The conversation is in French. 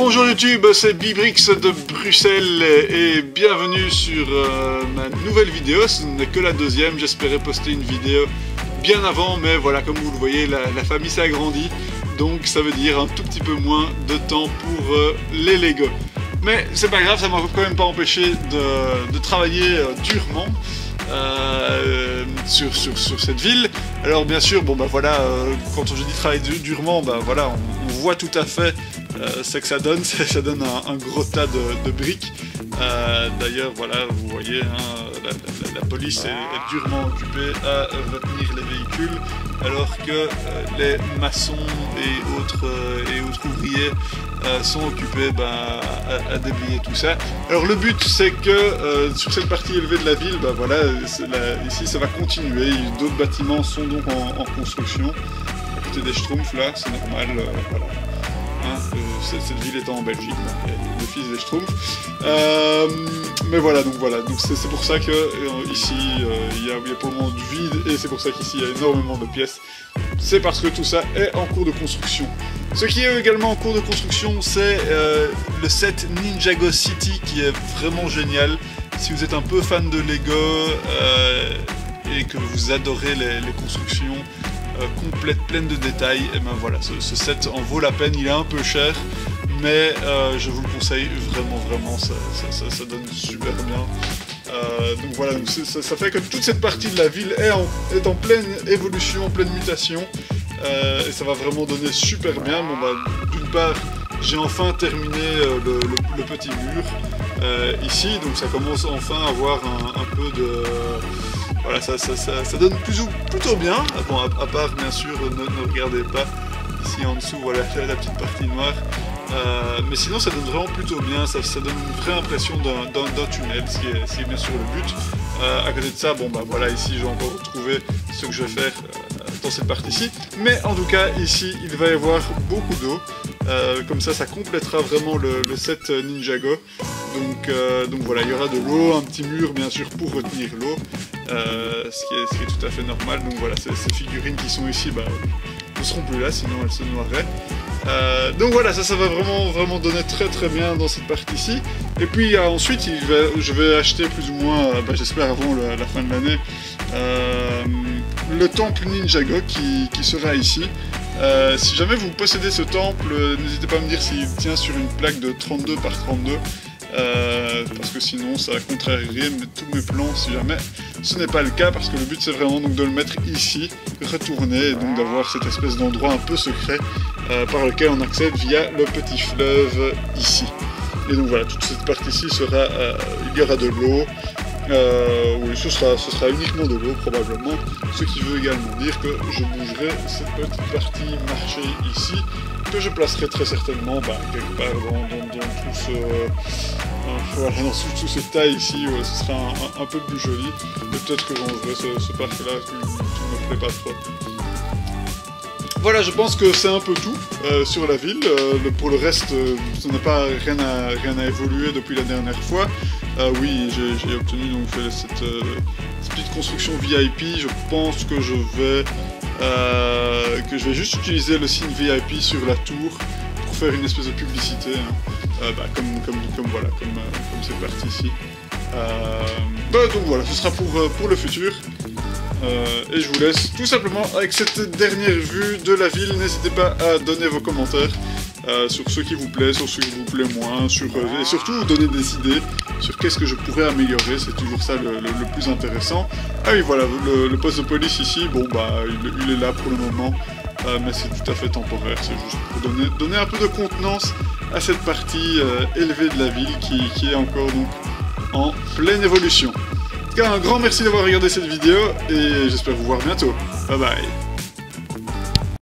Bonjour YouTube, c'est Bibrix de Bruxelles et bienvenue sur ma nouvelle vidéo. Ce n'est que la deuxième, j'espérais poster une vidéo bien avant, mais voilà, comme vous le voyez, la famille s'est agrandie, donc ça veut dire un tout petit peu moins de temps pour les Lego. Mais c'est pas grave, ça m'a quand même pas empêché de travailler durement sur cette ville. Alors bien sûr, bon bah voilà, quand je dis travailler durement, bah voilà, on voit tout à fait ce que ça donne. Ça donne un gros tas de briques. D'ailleurs, voilà, vous voyez, hein, la police est durement occupée à retenir les véhicules, alors que les maçons et autres ouvriers sont occupés à déblayer tout ça. Alors le but, c'est que sur cette partie élevée de la ville, bah voilà, ici ça va continuer. D'autres bâtiments sont donc en construction. À côté des Schtroumpfs, là, c'est normal, voilà. Cette ville étant en Belgique, le fils des Schtroumpfs. Mais voilà, donc c'est pour ça que ici il y a pour le moment du vide, et c'est pour ça qu'ici il y a énormément de pièces. C'est parce que tout ça est en cours de construction. Ce qui est également en cours de construction, c'est le set Ninjago City, qui est vraiment génial. Si vous êtes un peu fan de Lego et que vous adorez les constructions complète, pleine de détails, et ben voilà, ce set en vaut la peine. Il est un peu cher, mais je vous le conseille vraiment, ça donne super bien. Donc voilà, donc ça fait que toute cette partie de la ville est en pleine évolution, en pleine mutation, et ça va vraiment donner super bien. Bon bah, d'une part, j'ai enfin terminé le petit mur ici, donc ça commence enfin à avoir un peu de... Voilà, ça donne plutôt bien. Bon, à part, bien sûr, ne regardez pas ici en dessous, voilà la petite partie noire. Mais sinon, ça donne vraiment plutôt bien. Ça donne une vraie impression d'un tunnel, ce qui est bien sûr le but. À côté de ça, bon bah voilà, ici j'ai encore retrouvé ce que je vais faire dans cette partie-ci. Mais en tout cas, ici, il va y avoir beaucoup d'eau. Comme ça complétera vraiment le set Ninjago. Donc voilà, il y aura de l'eau, un petit mur bien sûr pour retenir l'eau, ce qui est tout à fait normal. Donc voilà, ces figurines qui sont ici ne seront plus là, sinon elles se noieraient. Donc voilà, ça va vraiment donner très bien dans cette partie-ci. Et puis ensuite, je vais acheter plus ou moins, j'espère avant la fin de l'année, le temple Ninjago qui sera ici. Si jamais vous possédez ce temple, n'hésitez pas à me dire s'il tient sur une plaque de 32 par 32. Parce que sinon ça contrarierait tous mes plans si jamais ce n'est pas le cas, parce que le but c'est vraiment donc de le mettre ici, retourner, et donc d'avoir cette espèce d'endroit un peu secret par lequel on accède via le petit fleuve ici. Et donc voilà, toute cette partie-ci sera, il y aura de l'eau, oui, ce sera uniquement de l'eau probablement, ce qui veut également dire que je bougerai cette petite partie marché ici, que je placerai très certainement quelque part dans tout ce... voilà, dans tout ce tas ici, ce sera un peu plus joli. Et peut-être que j'enleverai ce parc-là qui ne me plaît pas trop. Voilà, je pense que c'est un peu tout sur la ville. Pour le reste, ça n'a pas rien à évoluer depuis la dernière fois. Oui, j'ai obtenu donc cette petite construction VIP. Je pense que je vais juste utiliser le signe VIP sur la tour pour faire une espèce de publicité, hein. Comme cette partie ici. Donc voilà, ce sera pour le futur. Et je vous laisse tout simplement avec cette dernière vue de la ville. N'hésitez pas à donner vos commentaires sur ce qui vous plaît, sur ce qui vous plaît moins, et surtout donner des idées sur qu'est-ce que je pourrais améliorer. C'est toujours ça le plus intéressant. Ah oui, voilà, le poste de police ici, bon il est là pour le moment, mais c'est tout à fait temporaire. C'est juste pour donner un peu de contenance à cette partie élevée de la ville qui est encore donc en pleine évolution. En tout cas, un grand merci d'avoir regardé cette vidéo, et j'espère vous voir bientôt. Bye bye.